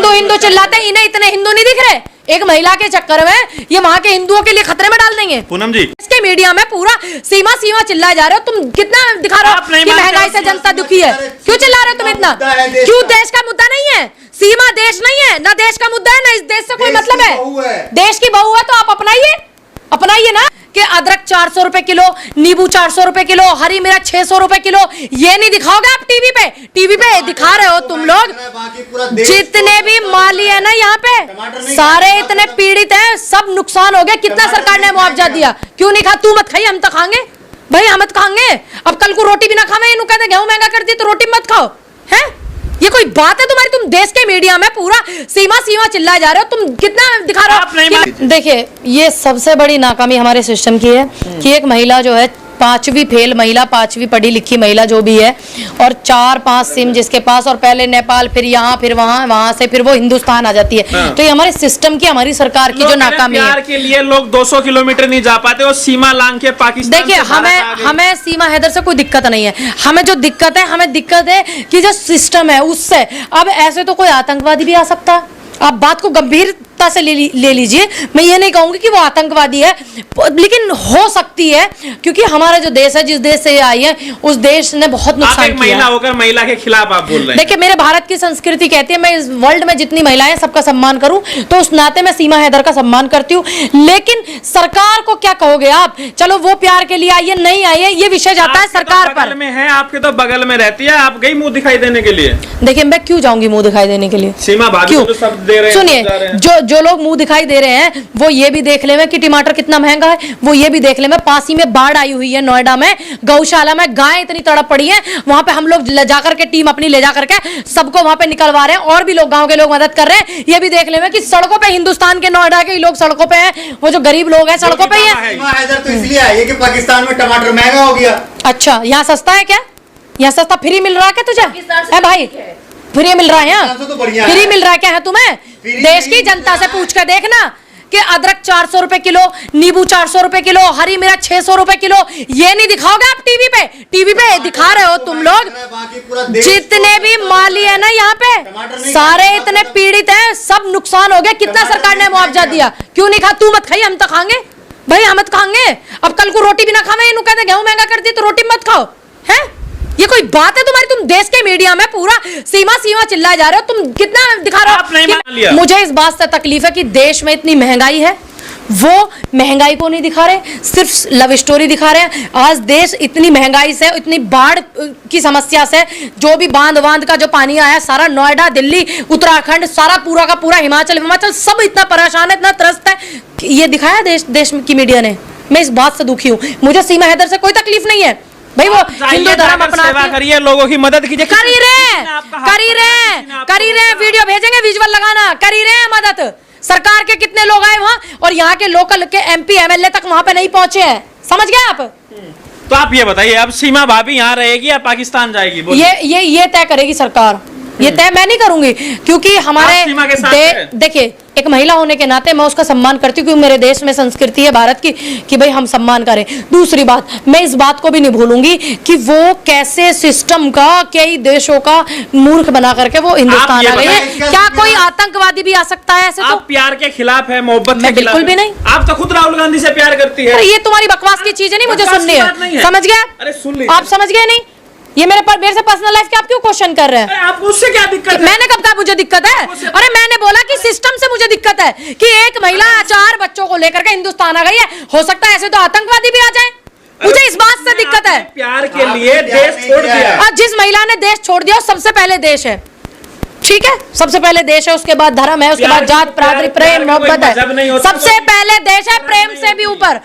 हिंदू हिंदू चिल्लाते हैं, इन्हें इतने हिंदू नहीं दिख रहे? एक महिला के चक्कर में ये वहां के हिंदुओं के लिए खतरे में डाल देंगे। पूनम जी, इसके मीडिया में पूरा सीमा चिल्लाए जा रहे हो। तुम कितना दिखा रहे हो कि महंगाई से जनता दुखी है? क्यों चिल्ला रहे हो तुम इतना? क्यों? देश का मुद्दा नहीं है, सीमा देश नहीं है, ना देश का मुद्दा है, ना इस देश से कोई मतलब है। देश की बहू है तो आप अपनाइए ना कि अदरक 400 रुपए किलो, नींबू 400 रुपए किलो, हरी मिर्च 600 रुपए किलो। ये नहीं दिखाओगे आप टीवी पे दिखा रहे हो तुम लोग। जितने भी माली है ना यहाँ पे सारे इतने पीड़ित हैं, सब नुकसान हो गया। कितना सरकार ने मुआवजा दिया? क्यों नहीं खा? तू मत खाई, हम तो खाएंगे भाई, हम मत खाएंगे। अब कल को रोटी भी ना खावे, इन्हों कहते गेहूं महंगा कर दी तो रोटी मत खाओ, है? ये कोई बात है तुम्हारी? तुम देश के मीडिया में पूरा सीमा चिल्लाए जा रहे हो। तुम कितना दिखा रहे हो? देखिए, ये सबसे बड़ी नाकामी हमारे सिस्टम की है कि एक महिला जो है 5वीं फेल महिला, 5वीं पढ़ी लिखी महिला जो भी है, और 4-5 सिम जिसके पास, और पहले नेपाल, फिर यहाँ, फिर वहां से फिर वो हिंदुस्तान आ जाती है। तो ये हमारे सिस्टम की, हमारी सरकार की जो नाकामी है। प्यार के लिए लोग 200 किलोमीटर नहीं जा पाते और सीमा लांग के पाकिस्तान। देखिए, हमें सीमा हैदर से कोई दिक्कत नहीं है। हमें जो दिक्कत है कि जो सिस्टम है उससे। अब ऐसे तो कोई आतंकवादी भी आ सकता है, आप बात को गंभीरता से ले लीजिए। मैं ये नहीं कहूंगी कि वो आतंकवादी है, लेकिन हो सकती है, क्योंकि हमारा जो देश है, जिस देश से आई है, उस देश ने बहुत नुकसान किया। महिला होकर महिला के खिलाफ आप बोल रहे हैं। देखिए, मेरे भारत की संस्कृति कहती है मैं इस वर्ल्ड में जितनी महिलाएं सबका सम्मान करूं, तो उस नाते मैं सीमा हैदर का सम्मान करती हूं। लेकिन सरकार को क्या कहोगे आप? चलो वो प्यार के लिए आई है, नहीं आई है, ये विषय जाता है सरकार पर। में है, आपके तो बगल में रहती है, आप गई मुंह दिखाई देने के लिए। देखिए, मैं क्यों जाऊंगी मुंह दिखाई देने के लिए? सीमा भाभी क्यों? तो सब दे रहे हैं। सुनिए, जो लोग मुंह दिखाई दे रहे हैं वो ये भी देख ले कि टमाटर कितना महंगा है, वो ये भी देख ले। पास ही में बाढ़ आई हुई है नोएडा में, गौशाला में गाय इतनी तड़प पड़ी है, वहां पे हम लोग ले जाकर के टीम अपनी ले जाकर के सबको वहां पे निकलवा रहे हैं, और भी लोग गांव के लोग मदद कर रहे हैं। ये भी देख ले कि सड़कों पे हिंदुस्तान के नोएडा के लोग सड़कों पे हैं, वो जो गरीब लोग हैं सड़कों पे है। तो इसलिए आई है कि पाकिस्तान में टमाटर महंगा हो गया। अच्छा, यहाँ सस्ता है क्या? यहाँ सस्ता फ्री मिल रहा है क्या तुझे? भाई फ्री मिल रहा है यहाँ? फ्री मिल रहा है क्या है तुम्हें? देश की जनता से पूछ कर देखना कि अदरक 400 रुपए किलो, नींबू 400 रुपए किलो, हरी मिर्च 600 रुपए किलो। ये नहीं दिखाओगे आप टीवी पे दिखा रहे हो तुम लोग। जितने भी माली है ना यहाँ पे सारे इतने पीड़ित हैं, सब नुकसान हो गया। कितना सरकार ने मुआवजा दिया? क्यों नहीं खा? तू मत खाई, हम तो खाएंगे भाई, हम मत खाएंगे। अब कल को रोटी भी ना खावे, इन्हों कहते गेहूं महंगा कर दी तो रोटी मत खाओ, है? ये कोई बात है तुम्हारी? तुम देश के मीडिया में पूरा सीमा चिल्लाए जा रहे हो। तुम कितना दिखा रहे हो? मुझे इस बात से तकलीफ है कि देश में इतनी महंगाई है, वो महंगाई को नहीं दिखा रहे, सिर्फ लव स्टोरी दिखा रहे हैं। आज देश इतनी महंगाई से, इतनी बाढ़ की समस्या से, जो भी बांध का जो पानी आया, सारा नोएडा, दिल्ली, उत्तराखंड, सारा पूरा का पूरा हिमाचल सब इतना परेशान है, इतना त्रस्त है। ये दिखाया देश की मीडिया ने। मैं इस बात से दुखी हूँ। मुझे सीमा हैदर से कोई तकलीफ नहीं है भाई, वो हिंदू धर्म अपना सेवा करिए, लोगों की मदद कीजिए। कर ही रहे, वीडियो भेजेंगे, विजुअल लगाना, कर ही रहे हैं मदद। सरकार के कितने लोग आए वहां, और यहाँ के लोकल के MP MLA तक वहां पे नहीं पहुंचे हैं। समझ गए आप? तो आप ये बताइए, अब सीमा भाभी यहाँ रहेगी या पाकिस्तान जाएगी? ये तय करेगी सरकार। ये तय मैं नहीं करूंगी, क्योंकि हमारे देखिए, एक महिला होने के नाते मैं उसका सम्मान करती हूँ, क्योंकि मेरे देश में संस्कृति है भारत की कि भाई हम सम्मान करें। दूसरी बात, मैं इस बात को भी नहीं भूलूंगी कि वो कैसे सिस्टम का, कई देशों का मूर्ख बना करके वो हिंदुस्तान आ गई है। क्या कोई आतंकवादी भी आ सकता है ऐसे? तो प्यार के खिलाफ है, मोहब्बत के खिलाफ? बिल्कुल भी नहीं। आप तो खुद राहुल गांधी से प्यार करती है। ये तुम्हारी बकवास की चीज है, नहीं मुझे सुननी है। समझ गया? अरे सुन ली, आप समझ गए नहीं? ये मेरे से पर्सनल लाइफ के आप क्यों क्वेश्चन कर रहे हैं? आपको उससे क्या दिक्कत है? मैंने कब कहा मुझे दिक्कत है? अरे मैंने बोला कि सिस्टम से मुझे दिक्कत है कि एक महिला 4 बच्चों को लेकर के हिंदुस्तान आ गई है। हो सकता है ऐसे तो आतंकवादी भी आ जाए, मुझे इस बात से दिक्कत है। प्यार के लिए देश छोड़ दिया। और जिस महिला ने देश छोड़ दिया, सबसे पहले देश है, ठीक है? सबसे पहले देश है, उसके बाद धर्म है, उसके बाद जात, प्रांत, प्रेम, मोहब्बत है। सबसे पहले देश है, प्रेम से भी ऊपर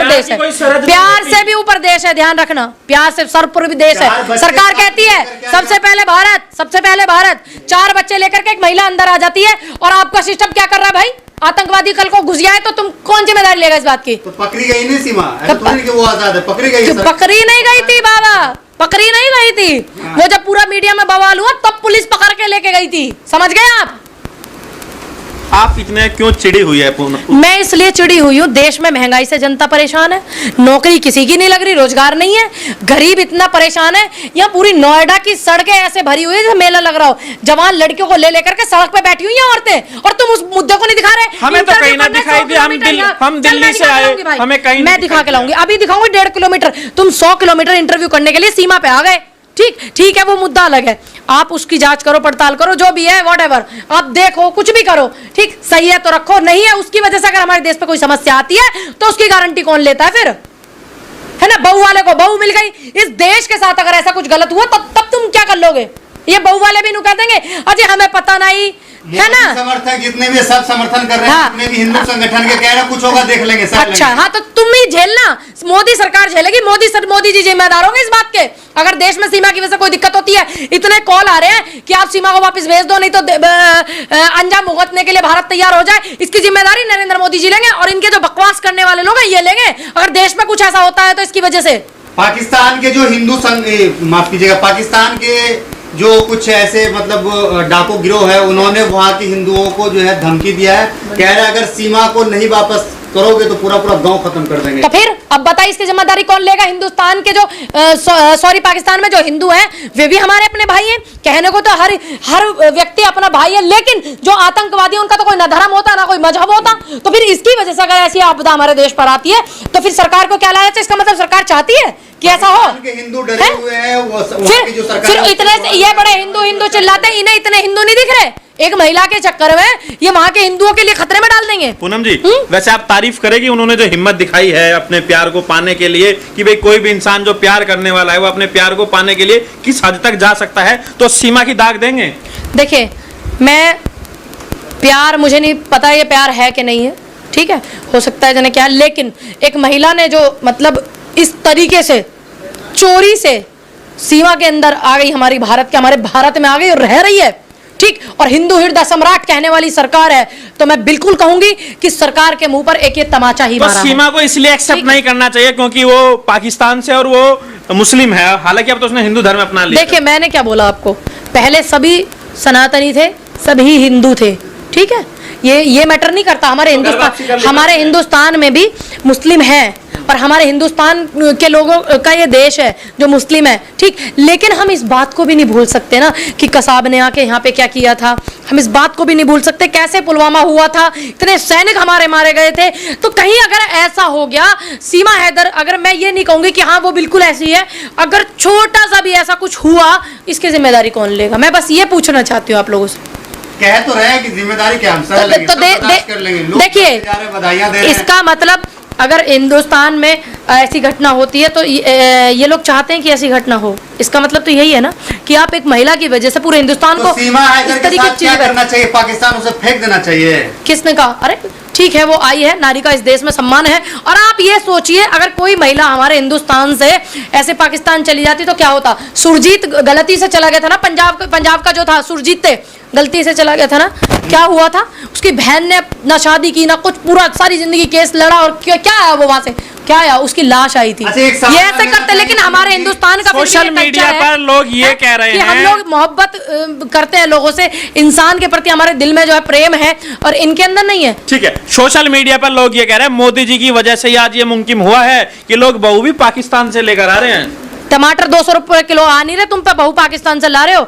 देश है, प्यार से भी ऊपर देश है। ध्यान रखना, प्यार से सर्वोपरि देश है। सरकार कहती है सबसे पहले भारत। 4 बच्चे लेकर के एक महिला अंदर आ जाती है, और आपका सिस्टम क्या कर रहा है भाई? आतंकवादी कल को घुस जाए तो तुम कौन जिम्मेदारी लेगा इस बात की? तो पकड़ी गई नहीं सीमा, वो आजाद है, पकड़ी गई। पकड़ी नहीं गई थी बाबा, पकड़ी नहीं गई थी। वो जब पूरा मीडिया में बवाल हुआ तब पुलिस पकड़ के लेके गई थी। समझ गए आप? आप इतने क्यों चिड़ी हुई है पूनम? मैं इसलिए चिड़ी हुई हूँ, देश में महंगाई से जनता परेशान है, नौकरी किसी की नहीं लग रही, रोजगार नहीं है, गरीब इतना परेशान है। यहाँ पूरी नोएडा की सड़कें ऐसे भरी हुई है जैसे मेला लग रहा हो, जवान लड़कियों को ले लेकर के सड़क पे बैठी हुई हैं औरतें, और तुम उस मुद्दे को नहीं दिखा रहे। हमें तो कहीं ना दिखाई दिया, हम दिल्ली से आए, हमें कहीं मैं दिखा के लाऊंगी, अभी दिखाऊंगी 1.5 किलोमीटर, तुम 100 किलोमीटर इंटरव्यू करने के लिए सीमा पे आ गए। ठीक है, वो मुद्दा अलग है, आप उसकी जांच करो, पड़ताल करो, जो भी है व्हाटएवर, आप देखो, कुछ भी करो, ठीक, सही है तो रखो, नहीं है उसकी वजह से अगर हमारे देश पे कोई समस्या आती है तो उसकी गारंटी कौन लेता है फिर? है ना, बहू वाले को बहू मिल गई। इस देश के साथ अगर ऐसा कुछ गलत हुआ तब तुम क्या कर लोगे? ये बहू वाले भी नु कह देंगे अजय हमें पता नहीं, है ना। समर्थक जितने भी सब समर्थन कर रहे हैं, हाँ। जितने भी हिंदू संगठन के कह रहे हैं कुछ होगा देख लेंगे सब अच्छा, लेंगे। हाँ, तो तुम ही झेलना, मोदी सरकार झेलेगी, मोदी जी जिम्मेदार होंगे इस बात के। अगर देश में सीमा की वजह से कोई दिक्कत होती है, इतने कॉल आ रहे हैं कि आप सीमा को वापस भेज दो, नहीं तो अंजाम भुगतने के लिए भारत तैयार हो जाए, इसकी जिम्मेदारी नरेंद्र मोदी जी लेंगे, और इनके जो बकवास करने वाले लोग हैं ये लेंगे। अगर देश में कुछ ऐसा होता है तो इसकी वजह से पाकिस्तान के जो माफ कीजिएगा, पाकिस्तान के जो कुछ ऐसे मतलब डाकू गिरोह है, उन्होंने वहाँ के हिंदुओं को जो है धमकी दिया है, कह रहे हैं अगर सीमा को नहीं वापस करोगे तो पूरा गांव खत्म कर देंगे। तो फिर अब बताइए इसकी जिम्मेदारी कौन लेगा? हिंदुस्तान के जो सॉरी पाकिस्तान में जो हिंदू हैं वे भी हमारे अपने भाई हैं, कहने को तो हर व्यक्ति अपना भाई है, लेकिन जो आतंकवादी उनका तो कोई ना धर्म होता ना कोई मजहब होता। तो फिर इसकी वजह से अगर ऐसी आपदा हमारे देश पर आती है तो फिर सरकार को क्या लालच है? इसका मतलब सरकार चाहती है कि ऐसा हो? हिंदू डरे हुए हैं, फिर इतने ये बड़े हिंदू चिल्लाते हैं, इन्हें इतने हिंदू नहीं दिख रहे? एक महिला के चक्कर में ये वहां के हिंदुओं के लिए खतरे में डाल देंगे। पूनम जी, वैसे आप तारीफ करेंगे उन्होंने जो हिम्मत दिखाई है अपने प्यार को पाने के लिए, कि भाई कोई भी इंसान जो प्यार करने वाला है वो अपने प्यार को पाने के लिए किस हद तक जा सकता है, तो सीमा की दाग देंगे? देखिए, मैं प्यार, मुझे नहीं पता ये प्यार है कि नहीं है, ठीक है, हो सकता है जाने क्या, लेकिन एक महिला ने जो मतलब इस तरीके से चोरी से सीमा के अंदर आ गई, हमारे भारत में आ गई और रह रही है, ठीक, और हिंदू हृदय सम्राट कहने वाली सरकार है, तो मैं बिल्कुल कहूंगी कि सरकार के मुंह पर एक ये तमाचा ही मारा है। सीमा को इसलिए एक्सेप्ट नहीं करना चाहिए क्योंकि वो पाकिस्तान से और वो मुस्लिम है, हालांकि अब तो उसने हिंदू धर्म अपना लिया। देखिए, मैंने क्या बोला आपको, पहले सभी सनातनी थे, सभी हिंदू थे, ठीक है, ये मैटर नहीं करता। हमारे हिंदुस्तान में भी मुस्लिम हैं, और हमारे हिंदुस्तान के लोगों का ये देश है जो मुस्लिम है, ठीक, लेकिन हम इस बात को भी नहीं भूल सकते ना कि कसाब ने आके यहाँ पे क्या किया था। हम इस बात को भी नहीं भूल सकते कैसे पुलवामा हुआ था, इतने सैनिक हमारे मारे गए थे। तो कहीं अगर ऐसा हो गया, सीमा हैदर, अगर मैं ये नहीं कहूंगी कि हाँ वो बिल्कुल ऐसी है, अगर छोटा सा भी ऐसा कुछ हुआ, इसकी जिम्मेदारी कौन लेगा? मैं बस ये पूछना चाहती हूँ आप लोगों से। कह तो रहे हैं कि जिम्मेदारी क्या हम सह लेंगे, कर लेंगे। देखिए, इसका मतलब अगर हिंदुस्तान में ऐसी घटना होती है तो ये लोग चाहते हैं कि ऐसी घटना हो, इसका मतलब तो यही है ना कि आप एक महिला की वजह से पूरे हिंदुस्तान तो को सीमा हैदर के साथ क्या करना चाहिए? पाकिस्तान उसे फेंक देना चाहिए। किसने कहा? अरे ठीक है, वो आई है, नारी का इस देश में सम्मान है, और आप ये सोचिए अगर कोई महिला हमारे हिंदुस्तान से ऐसे पाकिस्तान चली जाती तो क्या होता? सुरजीत गलती से चला गया था ना, पंजाब का जो था सुरजीत थे, गलती से चला गया था ना, क्या हुआ था? उसकी बहन ने ना शादी की ना कुछ, पूरा सारी जिंदगी केस लड़ा, और क्या आया वो वहां से? क्या आया? उसकी लाश आई थी। ये ऐसे करते, लेकिन हमारे हिंदुस्तान का सोशल मीडिया पर लोग ये कह रहे हैं कि हम लोग मोहब्बत करते हैं लोगों से, इंसान के प्रति हमारे दिल में जो है प्रेम है, और इनके अंदर नहीं है। ठीक है, सोशल मीडिया पर लोग ये कह रहे हैं मोदी जी की वजह से ही आज ये मुमकिन हुआ है कि लोग बहू भी पाकिस्तान से लेकर आ रहे हैं। टमाटर 200 रुपए किलो आ नहीं रहे, तुम पे बहू पाकिस्तान से ला रहे हो।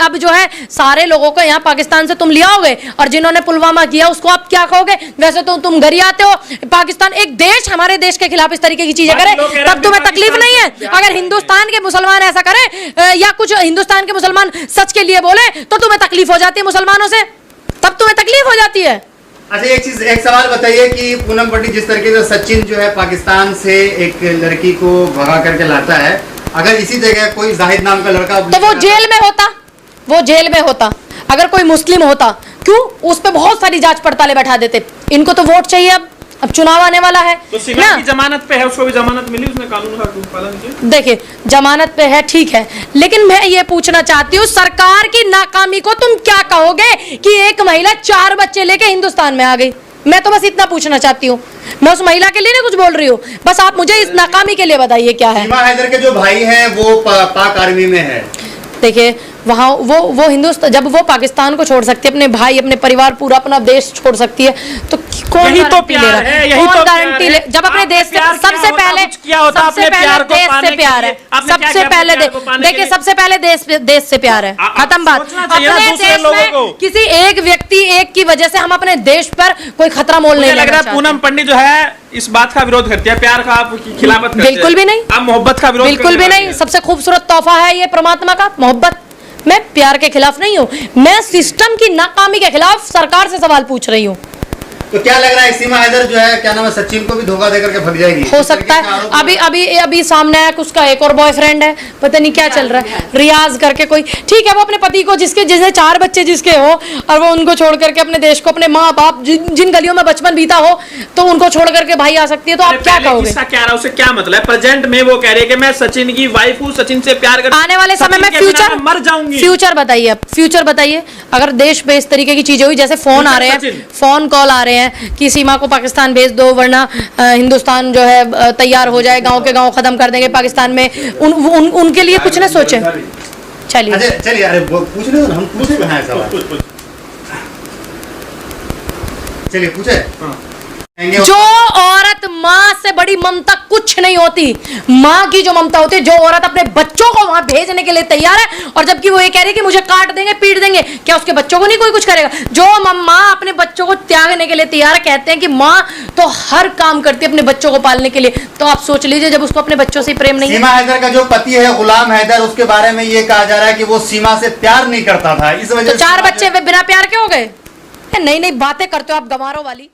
अब जो है सारे लोगों को यहाँ पाकिस्तान से तुम लिया होगे, और जिन्होंने पुलवामा किया उसको आप क्या कहोगे? वैसे तो तुम घर ही आते हो। पाकिस्तान एक देश हमारे देश के खिलाफ इस तरीके की चीजें करे तब तुम्हें तकलीफ नहीं है। अगर हिंदुस्तान के मुसलमान ऐसा करे या कुछ हिंदुस्तान के मुसलमान सच के लिए बोले तो तुम्हें तकलीफ हो जाती है मुसलमानों से, तब तुम्हें तकलीफ हो जाती है। अच्छा, एक सवाल बताइए कि पूनम पट्टी, जिस तरीके से सचिन जो है पाकिस्तान से एक लड़की को भगा करके लाता है, अगर इसी जगह कोई जाहिद नाम का लड़का तो वो जेल में होता, अगर कोई मुस्लिम होता, क्यों? उस पर बहुत सारी जांच पड़तालें बैठा देते। इनको तो वोट चाहिए, अब चुनाव आने वाला है तो सीमा की जमानत पे है, उसको भी जमानत मिली, उसने कानून का पालन किया। देखिए, जमानत पे है, ठीक है, लेकिन मैं ये पूछना चाहती हूँ सरकार की नाकामी को तुम क्या कहोगे कि एक महिला 4 बच्चे लेके हिंदुस्तान में आ गई? मैं तो बस इतना पूछना चाहती हूँ, मैं उस महिला के लिए नहीं कुछ बोल रही हूँ, बस आप मुझे इस नाकामी के लिए बताइए क्या है। सीमा हैदर के जो भाई हैं वो पाक आर्मी में है। देखिए, वहाँ वो हिंदुस्तान, जब वो पाकिस्तान को छोड़ सकती है, अपने भाई अपने परिवार पूरा अपना देश छोड़ सकती है, तो कौन यही तो गारंटी ले प्यार रहा है, यही कौन तो गारंटी ले? जब अपने देश से सबसे पहले देश से प्यार है, सबसे पहले देखिए सबसे पहले देश से प्यार है, खत्म बात। अपने देश में किसी एक व्यक्ति एक की वजह से हम अपने देश पर कोई खतरा मोल नहीं लग रहा है पूनम पंडित जो है इस बात का विरोध करती है, प्यार का आप खिलाफत करते हैं। बिल्कुल भी नहीं, आप मोहब्बत का विरोध बिल्कुल भी नहीं। सबसे खूबसूरत तोहफा है ये परमात्मा का मोहब्बत। मैं प्यार के खिलाफ नहीं हूँ, मैं सिस्टम की नाकामी के खिलाफ सरकार से सवाल पूछ रही हूँ। तो क्या लग रहा है सीमा हैदर जो है क्या नाम है सचिन को भी धोखा देकर के भग जाएगी? हो सकता है। अभी सामने है उसका एक और बॉयफ्रेंड है, पता नहीं क्या चल रहा है, रियाज करके कोई। ठीक है, वो अपने पति को जिसे 4 बच्चे जिसके हो और वो उनको छोड़ करके अपने देश को, अपने माँ बाप जिन गलियों में बचपन बीता हो, तो उनको छोड़ करके भाई आ सकती है, तो आप क्या कहोगे? क्या रहा उसे क्या मतलब? प्रेजेंट में वो कह रहे कि मैं सचिन की वाइफ हूँ, सचिन से प्यार करती हूं, आने वाले समय में फ्यूचर मर जाऊंगी। फ्यूचर बताइए, अब फ्यूचर बताइए। अगर देश पे इस तरीके की चीजें हुई, जैसे फोन आ रहे हैं, फोन कॉल आ रहे हैं कि सीमा को पाकिस्तान भेज दो वरना हिंदुस्तान जो है तैयार हो जाए, गांव के गांव खत्म कर देंगे पाकिस्तान में, उनके लिए कुछ ना सोचे। चलिए चलिए, अरे पूछ रहे हो, हम पूछे हैं सवाल। चलिए पूछे। जो औरत माँ से बड़ी ममता कुछ नहीं होती, माँ की जो ममता होती है, जो औरत अपने बच्चों को वहां भेजने के लिए तैयार है, और जबकि वो ये कह रही है कि मुझे काट देंगे पीट देंगे, क्या उसके बच्चों को नहीं कोई कुछ करेगा? जो माँ अपने बच्चों को त्यागने के लिए तैयार है, कहते हैं कि माँ तो हर काम करती है अपने बच्चों को पालने के लिए, तो आप सोच लीजिए जब उसको अपने बच्चों से प्रेम नहीं है। सीमा हैदर का जो पति है गुलाम हैदर, उसके बारे में ये कहा जा रहा है कि वो सीमा से प्यार नहीं करता था, इस वजह से 4 बच्चे बिना प्यार के हो गए। नई नई बातें करते हो आप गंवारों वाली।